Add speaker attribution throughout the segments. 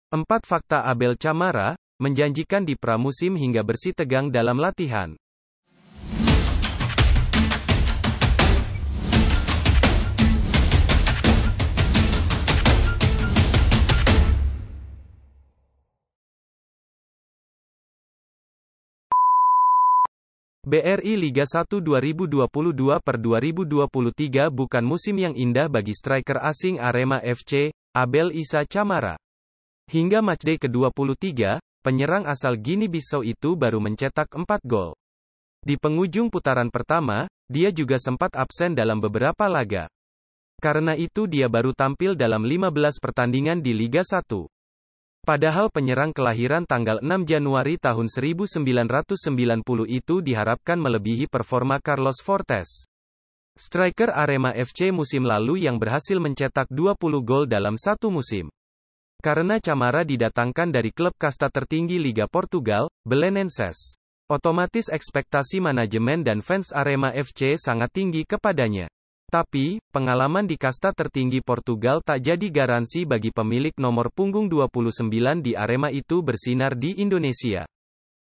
Speaker 1: 4 fakta Abel Camara, menjanjikan di pramusim hingga bersih tegang dalam latihan. BRI Liga 1 2022/2023 bukan musim yang indah bagi striker asing Arema FC, Abel Issa Camara. Hingga matchday ke-23, penyerang asal Guinea-Bissau itu baru mencetak 4 gol. Di penghujung putaran pertama, dia juga sempat absen dalam beberapa laga. Karena itu dia baru tampil dalam 15 pertandingan di Liga 1. Padahal penyerang kelahiran tanggal 6 Januari tahun 1990 itu diharapkan melebihi performa Carlos Fortes, striker Arema FC musim lalu yang berhasil mencetak 20 gol dalam satu musim. Karena Camara didatangkan dari klub kasta tertinggi Liga Portugal, Belenenses, otomatis ekspektasi manajemen dan fans Arema FC sangat tinggi kepadanya. Tapi, pengalaman di kasta tertinggi Portugal tak jadi garansi bagi pemilik nomor punggung 29 di Arema itu bersinar di Indonesia.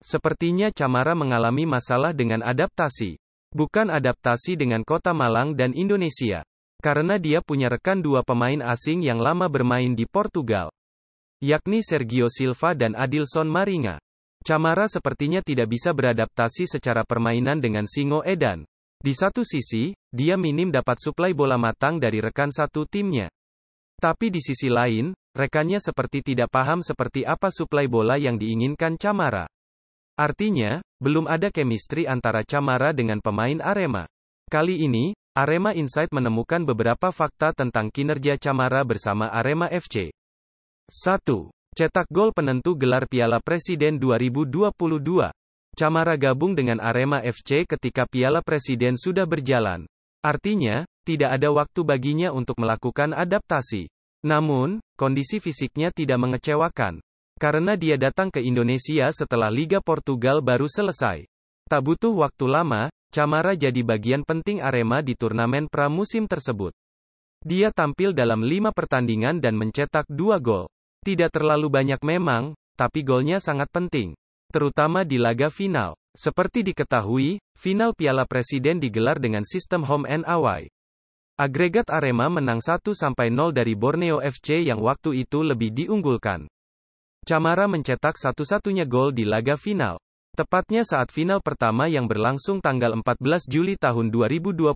Speaker 1: Sepertinya Camara mengalami masalah dengan adaptasi. Bukan adaptasi dengan Kota Malang dan Indonesia. Karena dia punya rekan dua pemain asing yang lama bermain di Portugal, yakni Sergio Silva dan Adilson Maringa. Camara sepertinya tidak bisa beradaptasi secara permainan dengan Singo Edan. Di satu sisi, dia minim dapat suplai bola matang dari rekan satu timnya. Tapi di sisi lain, rekannya seperti tidak paham seperti apa suplai bola yang diinginkan Camara. Artinya, belum ada chemistry antara Camara dengan pemain Arema. Kali ini, Arema Insight menemukan beberapa fakta tentang kinerja Camara bersama Arema FC. 1. Cetak gol penentu gelar Piala Presiden 2022. Camara gabung dengan Arema FC ketika Piala Presiden sudah berjalan. Artinya, tidak ada waktu baginya untuk melakukan adaptasi. Namun, kondisi fisiknya tidak mengecewakan. Karena dia datang ke Indonesia setelah Liga Portugal baru selesai. Tak butuh waktu lama, Camara jadi bagian penting Arema di turnamen pramusim tersebut. Dia tampil dalam 5 pertandingan dan mencetak 2 gol. Tidak terlalu banyak memang, tapi golnya sangat penting. Terutama di laga final. Seperti diketahui, final Piala Presiden digelar dengan sistem home and away. Agregat Arema menang 1-0 dari Borneo FC yang waktu itu lebih diunggulkan. Camara mencetak satu-satunya gol di laga final. Tepatnya saat final pertama yang berlangsung tanggal 14 Juli tahun 2022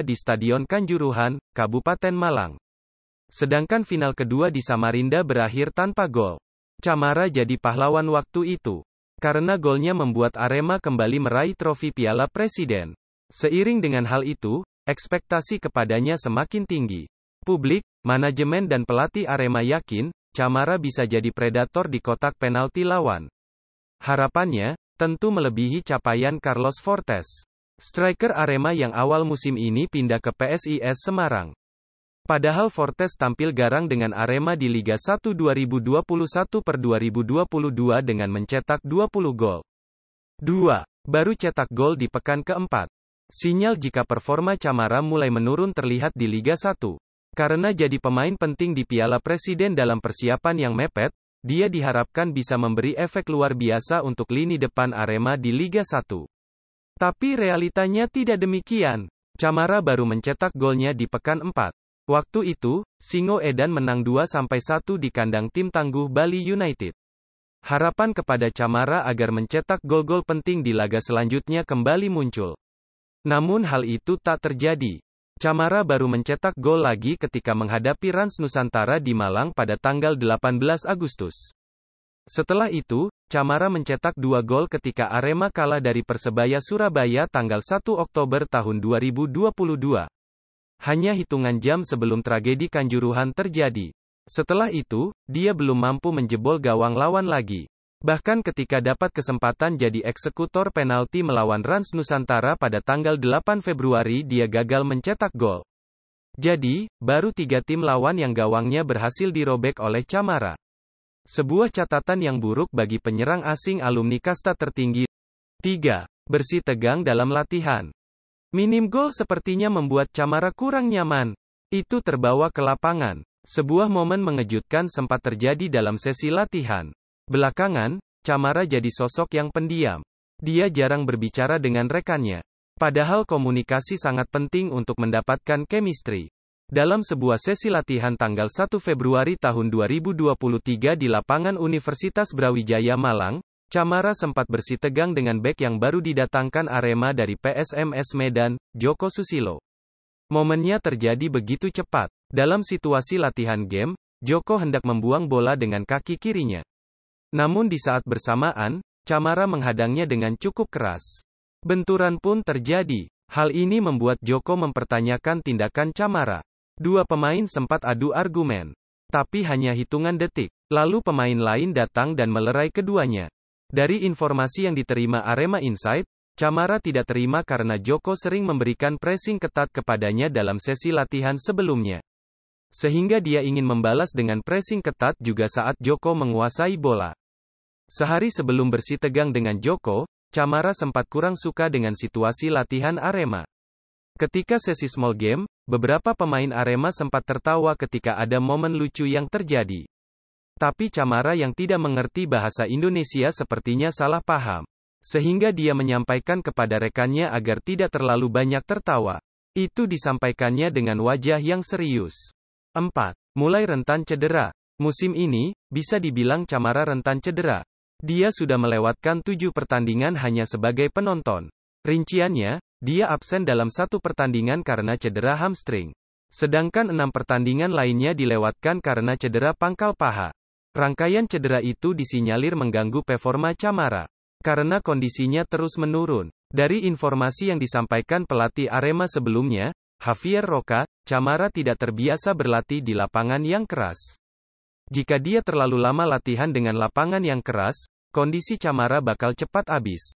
Speaker 1: di Stadion Kanjuruhan, Kabupaten Malang. Sedangkan final kedua di Samarinda berakhir tanpa gol. Camara jadi pahlawan waktu itu. Karena golnya membuat Arema kembali meraih trofi Piala Presiden. Seiring dengan hal itu, ekspektasi kepadanya semakin tinggi. Publik, manajemen dan pelatih Arema yakin, Camara bisa jadi predator di kotak penalti lawan. Harapannya, tentu melebihi capaian Carlos Fortes, striker Arema yang awal musim ini pindah ke PSIS Semarang. Padahal Fortes tampil garang dengan Arema di Liga 1 2021/2022 dengan mencetak 20 gol. 2. Baru cetak gol di pekan keempat. Sinyal jika performa Camara mulai menurun terlihat di Liga 1. Karena jadi pemain penting di Piala Presiden dalam persiapan yang mepet, dia diharapkan bisa memberi efek luar biasa untuk lini depan Arema di Liga 1. Tapi realitanya tidak demikian. Camara baru mencetak golnya di pekan 4. Waktu itu, Singo Edan menang 2-1 di kandang tim tangguh Bali United. Harapan kepada Camara agar mencetak gol-gol penting di laga selanjutnya kembali muncul. Namun hal itu tak terjadi. Camara baru mencetak gol lagi ketika menghadapi Rans Nusantara di Malang pada tanggal 18 Agustus. Setelah itu, Camara mencetak 2 gol ketika Arema kalah dari Persebaya Surabaya tanggal 1 Oktober tahun 2022. Hanya hitungan jam sebelum tragedi Kanjuruhan terjadi. Setelah itu, dia belum mampu menjebol gawang lawan lagi. Bahkan ketika dapat kesempatan jadi eksekutor penalti melawan Rans Nusantara pada tanggal 8 Februari dia gagal mencetak gol. Jadi, baru 3 tim lawan yang gawangnya berhasil dirobek oleh Camara. Sebuah catatan yang buruk bagi penyerang asing alumni kasta tertinggi. 3. Bersih tegang dalam latihan. Minim gol sepertinya membuat Camara kurang nyaman. Itu terbawa ke lapangan. Sebuah momen mengejutkan sempat terjadi dalam sesi latihan. Belakangan, Camara jadi sosok yang pendiam. Dia jarang berbicara dengan rekannya. Padahal komunikasi sangat penting untuk mendapatkan chemistry. Dalam sebuah sesi latihan tanggal 1 Februari tahun 2023 di lapangan Universitas Brawijaya Malang, Camara sempat bersitegang dengan bek yang baru didatangkan Arema dari PSMS Medan, Joko Susilo. Momennya terjadi begitu cepat. Dalam situasi latihan game, Joko hendak membuang bola dengan kaki kirinya. Namun di saat bersamaan, Camara menghadangnya dengan cukup keras. Benturan pun terjadi. Hal ini membuat Joko mempertanyakan tindakan Camara. Dua pemain sempat adu argumen. Tapi hanya hitungan detik. Lalu pemain lain datang dan melerai keduanya. Dari informasi yang diterima Arema Insight, Camara tidak terima karena Joko sering memberikan pressing ketat kepadanya dalam sesi latihan sebelumnya. Sehingga dia ingin membalas dengan pressing ketat juga saat Joko menguasai bola. Sehari sebelum bersitegang dengan Joko, Camara sempat kurang suka dengan situasi latihan Arema. Ketika sesi small game, beberapa pemain Arema sempat tertawa ketika ada momen lucu yang terjadi. Tapi Camara yang tidak mengerti bahasa Indonesia sepertinya salah paham. Sehingga dia menyampaikan kepada rekannya agar tidak terlalu banyak tertawa. Itu disampaikannya dengan wajah yang serius. 4. Mulai rentan cedera. Musim ini, bisa dibilang Camara rentan cedera. Dia sudah melewatkan 7 pertandingan hanya sebagai penonton. Rinciannya, dia absen dalam 1 pertandingan karena cedera hamstring. Sedangkan 6 pertandingan lainnya dilewatkan karena cedera pangkal paha. Rangkaian cedera itu disinyalir mengganggu performa Camara. Karena kondisinya terus menurun. Dari informasi yang disampaikan pelatih Arema sebelumnya, Javier Roca, Camara tidak terbiasa berlatih di lapangan yang keras. Jika dia terlalu lama latihan dengan lapangan yang keras, kondisi Camara bakal cepat habis.